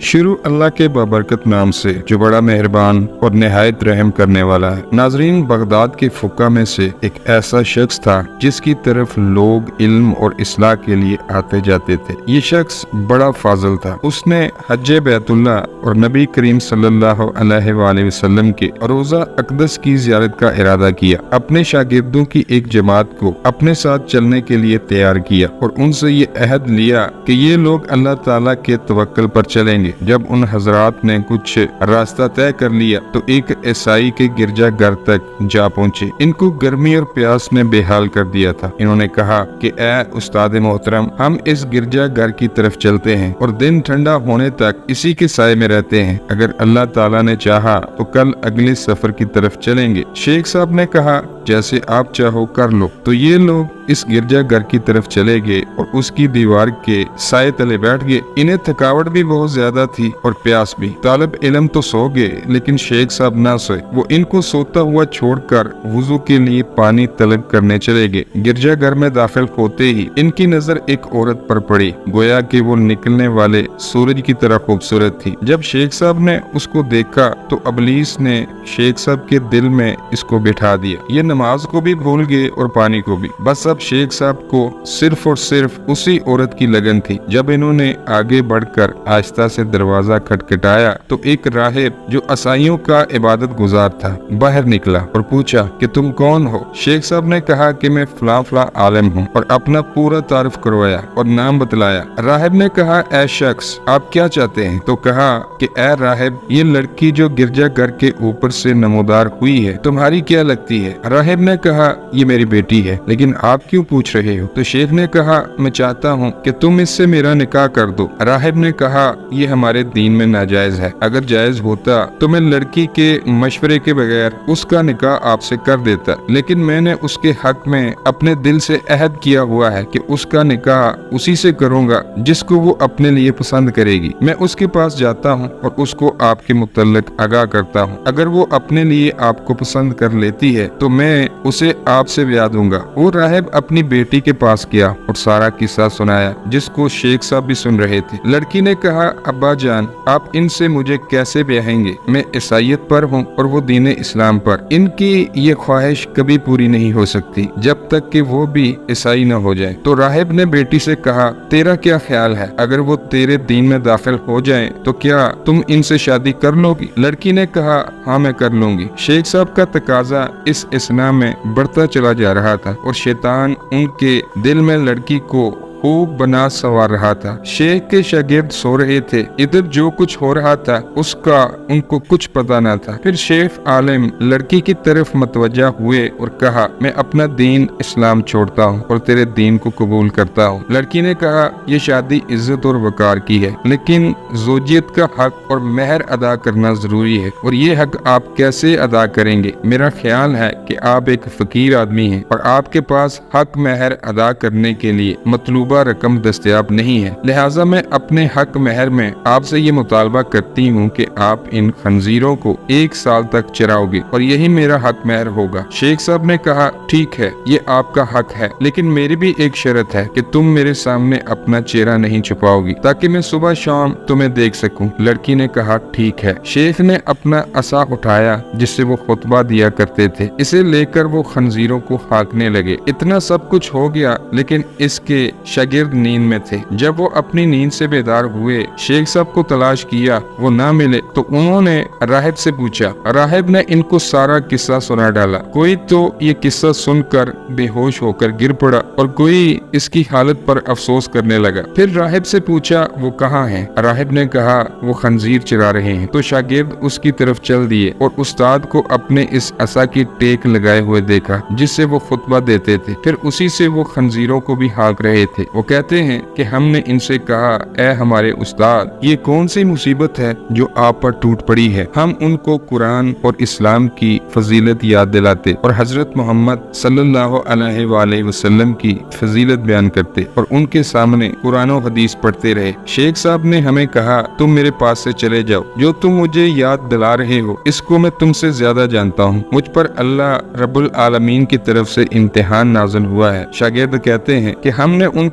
شروع اللہ کے بابرکت نام سے جو بڑا مہربان اور نہایت رحم کرنے والا ہے۔ ناظرین، بغداد کے فقہ میں سے ایک ایسا شخص تھا جس کی طرف لوگ علم اور اصلاح کے لیے آتے جاتے تھے۔ یہ شخص بڑا فاضل تھا۔ اس نے حج بیت اللہ اور نبی کریم صلی اللہ علیہ وآلہ وسلم کے روضہ اقدس کی زیارت کا ارادہ کیا۔ اپنے شاگردوں کی ایک جماعت کو اپنے ساتھ چلنے کے لیے تیار کیا اور ان سے یہ عہد لیا کہ یہ لوگ اللہ تعالیٰ کے توکل پر چلیں گے۔ جب ان حضرات نے کچھ راستہ طے کر لیا تو ایک عیسائی کے گرجا گھر تک جا پہنچے۔ ان کو گرمی اور پیاس نے بے حال کر دیا تھا۔ انہوں نے کہا کہ اے استاد محترم، ہم اس گرجا گھر کی طرف چلتے ہیں اور دن ٹھنڈا ہونے تک اسی کے سائے میں رہتے ہیں۔ اگر اللہ تعالیٰ نے چاہا تو کل اگلے سفر کی طرف چلیں گے۔ شیخ صاحب نے کہا جیسے آپ چاہو کر لو۔ تو یہ لوگ اس گرجا گھر کی طرف چلے گئے اور اس کی دیوار کے سائے تلے بیٹھ گئے۔ انہیں تھکاوٹ بھی بہت زیادہ تھی اور پیاس بھی۔ طالب علم تو سو گئے لیکن شیخ صاحب نہ سوئے۔ وہ ان کو سوتا ہوا چھوڑ کر وضو کے لیے پانی طلب کرنے چلے گئے۔ گرجا گھر میں داخل ہوتے ہی ان کی نظر ایک عورت پر پڑی، گویا کہ وہ نکلنے والے سورج کی طرح خوبصورت تھی۔ جب شیخ صاحب نے اس کو دیکھا تو ابلیس نے شیخ صاحب کے دل میں اس کو بٹھا دیا۔ یہ نماز کو بھی بھول گئے اور پانی کو بھی۔ بس اب شیخ صاحب کو صرف اور صرف اسی عورت کی لگن تھی۔ جب انہوں نے آگے بڑھ کر آہستہ سے دروازہ کھٹکھٹایا تو ایک راہب جو عیسائیوں کا عبادت گزار تھا باہر نکلا اور پوچھا کہ تم کون ہو؟ شیخ صاحب نے کہا کہ میں فلاں فلاں عالم ہوں اور اپنا پورا تعارف کروایا اور نام بتلایا۔ راہب نے کہا اے شخص، آپ کیا چاہتے ہیں؟ تو کہا کہ اے راہب، یہ لڑکی جو گرجا گھر کے اوپر سے نمودار ہوئی ہے تمہاری کیا لگتی ہے؟ راہب نے کہا یہ میری بیٹی ہے، لیکن آپ کیوں پوچھ رہے ہو؟ تو شیخ نے کہا میں چاہتا ہوں کہ تم اس سے میرا نکاح کر دو۔ راہب نے کہا یہ ہمارے دین میں ناجائز ہے، اگر جائز ہوتا تو میں لڑکی کے مشورے کے بغیر اس کا نکاح آپ سے کر دیتا، لیکن میں نے اس کے حق میں اپنے دل سے عہد کیا ہوا ہے کہ اس کا نکاح اسی سے کروں گا جس کو وہ اپنے لیے پسند کرے گی۔ میں اس کے پاس جاتا ہوں اور اس کو آپ کے متعلق آگاہ کرتا ہوں۔ اگر وہ اپنے لیے آپ کو پسند کر لیتی ہے تو میں اسے آپ سے بیاہ دوں گا۔ وہ راہب اپنی بیٹی کے پاس گیا اور سارا قصہ سنایا جس کو شیخ صاحب بھی سن رہے تھے۔ لڑکی نے کہا ابا جان، آپ ان سے مجھے کیسے بیاہیں گے؟ میں عیسائیت پر ہوں اور وہ دین اسلام پر۔ ان کی یہ خواہش کبھی پوری نہیں ہو سکتی جب تک کہ وہ بھی عیسائی نہ ہو جائیں۔ تو راہب نے بیٹی سے کہا تیرا کیا خیال ہے؟ اگر وہ تیرے دین میں داخل ہو جائیں تو کیا تم ان سے شادی کر لو گی؟ لڑکی نے کہا ہاں میں کر لوں گی۔ شیخ صاحب کا تقاضا اس اسنا میں بڑھتا چلا جا رہا تھا اور شیطان ان کے دل میں لڑکی کو خوب بنا سوار رہا تھا۔ شیخ کے شاگرد سو رہے تھے، ادھر جو کچھ ہو رہا تھا اس کا ان کو کچھ پتہ نہ تھا۔ پھر شیخ عالم لڑکی کی طرف متوجہ ہوئے اور کہا میں اپنا دین اسلام چھوڑتا ہوں اور تیرے دین کو قبول کرتا ہوں۔ لڑکی نے کہا یہ شادی عزت اور وقار کی ہے، لیکن زوجیت کا حق اور مہر ادا کرنا ضروری ہے، اور یہ حق آپ کیسے ادا کریں گے؟ میرا خیال ہے کہ آپ ایک فقیر آدمی ہیں اور آپ کے پاس حق مہر ادا کرنے کے لیے مطلوبہ رقم دستیاب نہیں ہے، لہٰذا میں اپنے حق مہر میں آپ سے یہ مطالبہ کرتی ہوں کہ آپ ان خنزیروں کو 1 سال تک چراؤ گے اور یہی میرا حق مہر ہوگا۔ شیخ صاحب نے کہا ٹھیک ہے، یہ آپ کا حق ہے، لیکن میری بھی ایک شرط ہے کہ تم میرے سامنے اپنا چہرہ نہیں چھپاؤ گی تاکہ میں صبح شام تمہیں دیکھ سکوں۔ لڑکی نے کہا ٹھیک ہے۔ شیخ نے اپنا عصا اٹھایا جس سے وہ خطبہ دیا کرتے تھے، اسے لے کر وہ خنزیروں کو ہانکنے لگے۔ اتنا سب کچھ ہو گیا لیکن اس کے شاگرد نیند میں تھے۔ جب وہ اپنی نیند سے بیدار ہوئے، شیخ صاحب کو تلاش کیا، وہ نہ ملے تو انہوں نے راہب سے پوچھا۔ راہب نے ان کو سارا قصہ سنا ڈالا۔ کوئی تو یہ قصہ سن کر بے ہوش ہو کر گر پڑا اور کوئی اس کی حالت پر افسوس کرنے لگا۔ پھر راہب سے پوچھا وہ کہاں ہیں؟ راہب نے کہا وہ خنزیر چرا رہے ہیں۔ تو شاگرد اس کی طرف چل دیے اور استاد کو اپنے اس عصا کی ٹیک لگائے ہوئے دیکھا جس سے وہ خطبہ دیتے تھے، پھر اسی سے وہ خنزیروں کو بھی ہانک رہے تھے۔ وہ کہتے ہیں کہ ہم نے ان سے کہا اے ہمارے استاد، یہ کون سی مصیبت ہے جو آپ پر ٹوٹ پڑی ہے؟ ہم ان کو قرآن اور اسلام کی فضیلت یاد دلاتے اور حضرت محمد صلی اللہ علیہ وآلہ وسلم کی فضیلت بیان کرتے اور ان کے سامنے قرآن و حدیث پڑھتے رہے۔ شیخ صاحب نے ہمیں کہا تم میرے پاس سے چلے جاؤ، جو تم مجھے یاد دلا رہے ہو اس کو میں تم سے زیادہ جانتا ہوں، مجھ پر اللہ رب العالمین کی طرف سے امتحان نازل ہوا ہے۔ شاگرد کہتے ہیں کہ ہم نے ان